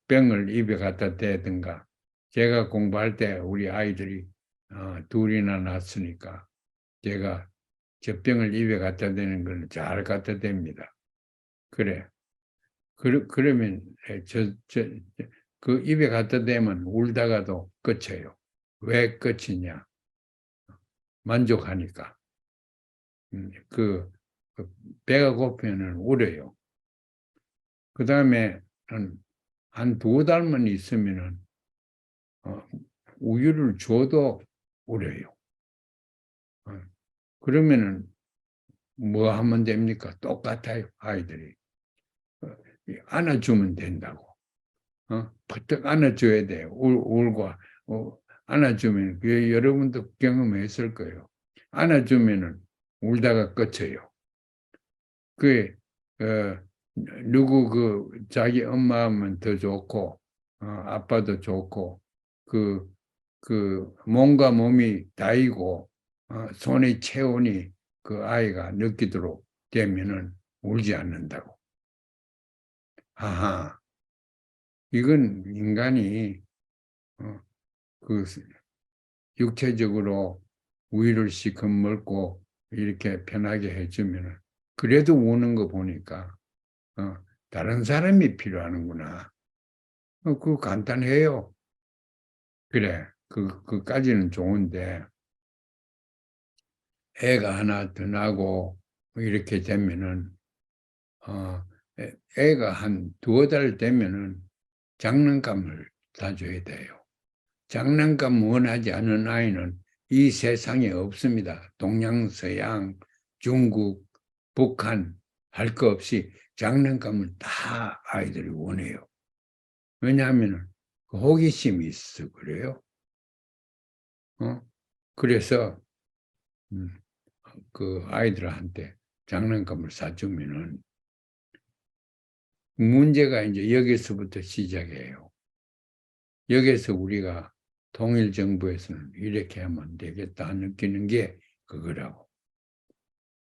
병을 입에 갖다 대든가. 제가 공부할 때 우리 아이들이 둘이나 낳았으니까 제가 젖병을 입에 갖다 대는 걸 잘 갖다 댑니다. 그래. 그러면 그 입에 갖다 대면 울다가도 끝이에요. 왜 끝이냐? 만족하니까. 그 배가 고프면 울어요. 그 다음에 한 2달만 있으면은 우유를 줘도 울어요. 그러면은 뭐 하면 됩니까? 똑같아요, 아이들이. 안아주면 된다고. 퍼뜩 안아줘야 돼요. 울고 안아주면 여러분도 경험했을 거예요. 안아주면은 울다가 끝이에요. 누구 자기 엄마하면 더 좋고 아빠도 좋고 몸과 몸이 다이고 손의 체온이 그 아이가 느끼도록 되면은 울지 않는다고. 이건 인간이 육체적으로 우유를 시큼 먹고 이렇게 편하게 해주면 그래도 우는 거 보니까 다른 사람이 필요하는구나. 그거 간단해요. 그래, 그까지는 좋은데 애가 하나 더 나고 이렇게 되면은 애가 한 2달 되면은 장난감을 사줘야 돼요. 장난감 원하지 않는 아이는 이 세상에 없습니다. 동양, 서양, 중국, 북한 할 거 없이 장난감을 다 아이들이 원해요. 왜냐하면 호기심이 있어 그래요. 그래서 그 아이들한테 장난감을 사주면은 문제가 이제 여기서부터 시작해요. 여기서 우리가 통일 정부에서는 이렇게 하면 안 되겠다 느끼는 게 그거라고.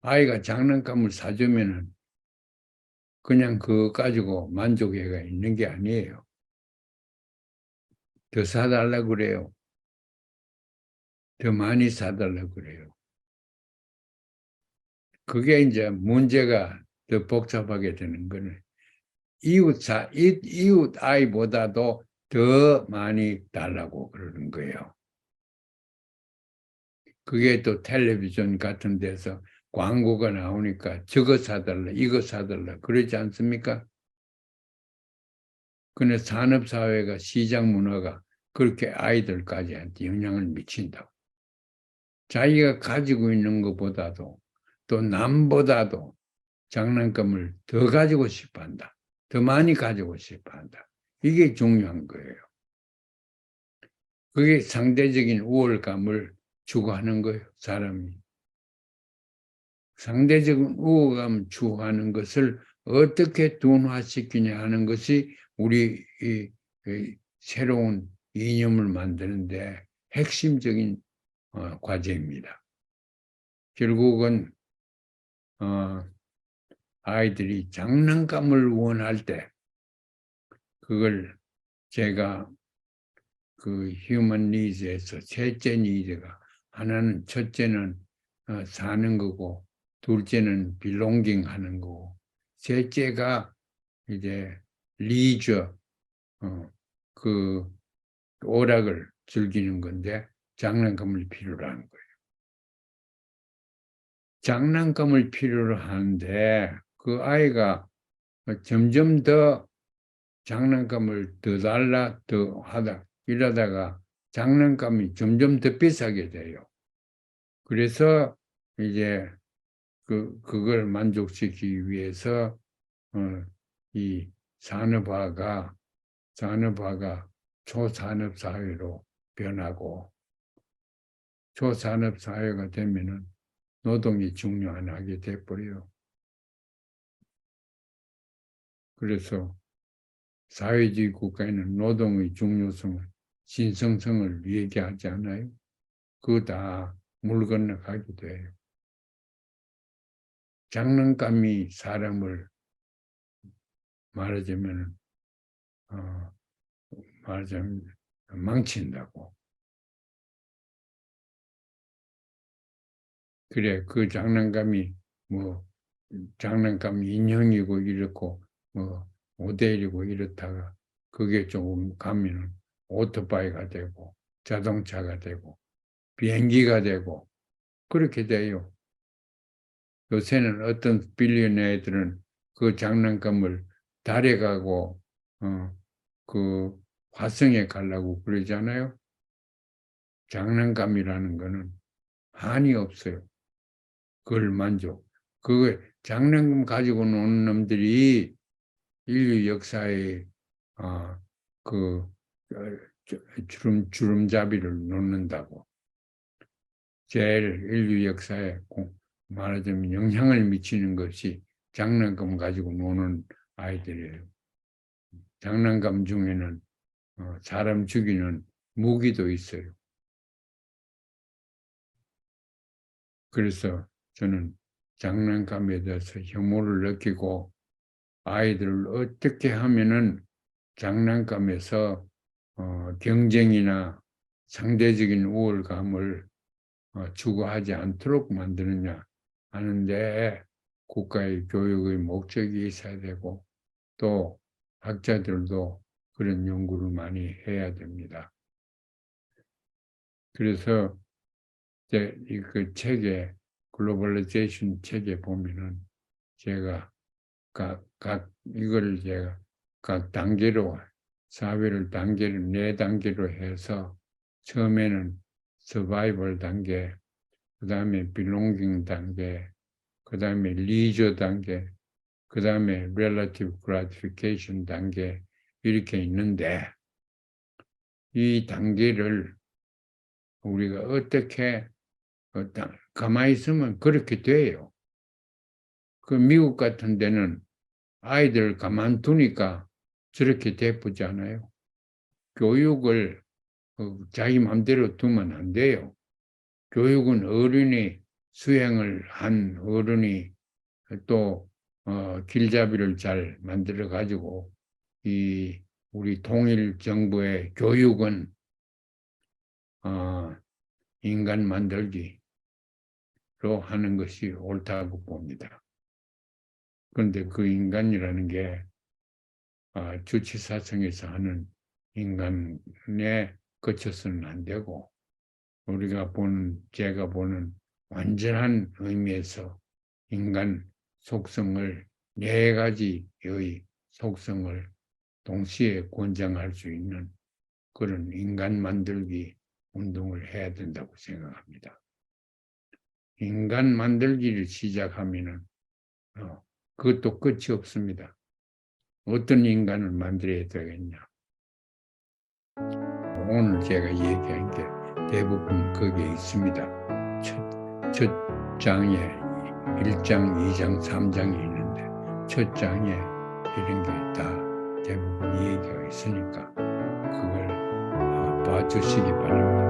아이가 장난감을 사주면은 그냥 그거 가지고 만족해가 있는 게 아니에요. 더 사달라 그래요. 더 많이 사달라 그래요. 그게 이제 문제가 더 복잡하게 되는 거는 이웃 아이보다도 더 많이 달라고 그러는 거예요. 그게 또 텔레비전 같은 데서 광고가 나오니까 저거 사달라, 이거 사달라 그러지 않습니까? 근데 산업사회가 시장 문화가 그렇게 아이들까지한테 영향을 미친다고. 자기가 가지고 있는 것보다도 또 남보다도 장난감을 더 가지고 싶어 한다. 더 많이 가지고 싶어 한다. 이게 중요한 거예요. 그게 상대적인 우월감을 추구하는 거예요, 사람이. 상대적인 우월감을 추구하는 것을 어떻게 둔화시키냐 하는 것이 우리 이 새로운 이념을 만드는데 핵심적인 과제입니다. 결국은 아이들이 장난감을 원할 때 그걸 제가 그 휴먼 니즈에서 셋째 니즈가 하나는 첫째는 사는 거고 둘째는 빌롱깅 하는 거고 셋째가 이제 리저 그 오락을 즐기는 건데 장난감을 필요로 하는 거예요. 장난감을 필요로 하는데 그 아이가 점점 더 장난감을 더 달라 더 하다 이러다가 장난감이 점점 더 비싸게 돼요. 그래서 이제 그걸 만족시키기 위해서 이 산업화가 초산업 사회로 변하고 초산업 사회가 되면은 노동이 중요하게 돼버려요. 그래서 사회주의 국가에는 노동의 중요성을, 신성성을 얘기하지 않아요? 그거 다 물 건너가게 돼요. 장난감이 사람을 말하자면 망친다고. 그래, 그 장난감이 장난감 인형이고 이렇고 모델이고 이렇다가 그게 조금 가면은 오토바이가 되고 자동차가 되고 비행기가 되고 그렇게 돼요. 요새는 어떤 빌리언애들은 그 장난감을 달에 가고 그 화성에 가려고 그러잖아요. 장난감이라는 거는 한이 없어요. 그걸 그거 장난감 가지고 노는 놈들이 인류 역사에 그 주름잡이를 놓는다고. 제일 인류 역사에 말하자면 영향을 미치는 것이 장난감 가지고 노는 아이들이에요. 장난감 중에는 사람 죽이는 무기도 있어요. 그래서 저는 장난감에 대해서 혐오를 느끼고 아이들을 어떻게 하면은 장난감에서 경쟁이나 상대적인 우월감을 추구하지 않도록 만드느냐 하는데 국가의 교육의 목적이 있어야 되고 또 학자들도 그런 연구를 많이 해야 됩니다. 그래서 그 책에 글로벌라이제이션 책에 보면은 제가 이거를 제가 각 단계로 사회를 네 단계로 해서 처음에는 서바이벌 단계, 그 다음에 빌롱깅 단계, 그 다음에 리저 단계, 그 다음에 relative gratification 단계 이렇게 있는데 이 단계를 우리가 어떻게 가만히 있으면 그렇게 돼요. 그 미국 같은 데는 아이들 가만두니까 저렇게 돼보지 않아요. 교육을 자기 마음대로 두면 안 돼요. 교육은 어른이 수행을 한 어른이 또 길잡이를 잘 만들어 가지고 우리 통일 정부의 교육은 인간 만들기로 하는 것이 옳다고 봅니다. 그런데 그 인간이라는 게 주치사성에서 하는 인간에 거쳐서는 안 되고 제가 보는 완전한 의미에서 인간 속성을 네 가지의 속성을 동시에 권장할 수 있는 그런 인간 만들기 운동을 해야 된다고 생각합니다. 인간 만들기를 시작하면은 그것도 끝이 없습니다. 어떤 인간을 만들어야 되겠냐. 오늘 제가 얘기한 게 대부분 거기에 있습니다. 첫 장에 1장, 2장, 3장이 있는데 첫 장에 이런 게 다 대부분 얘기가 있으니까 그걸 봐주시기 바랍니다.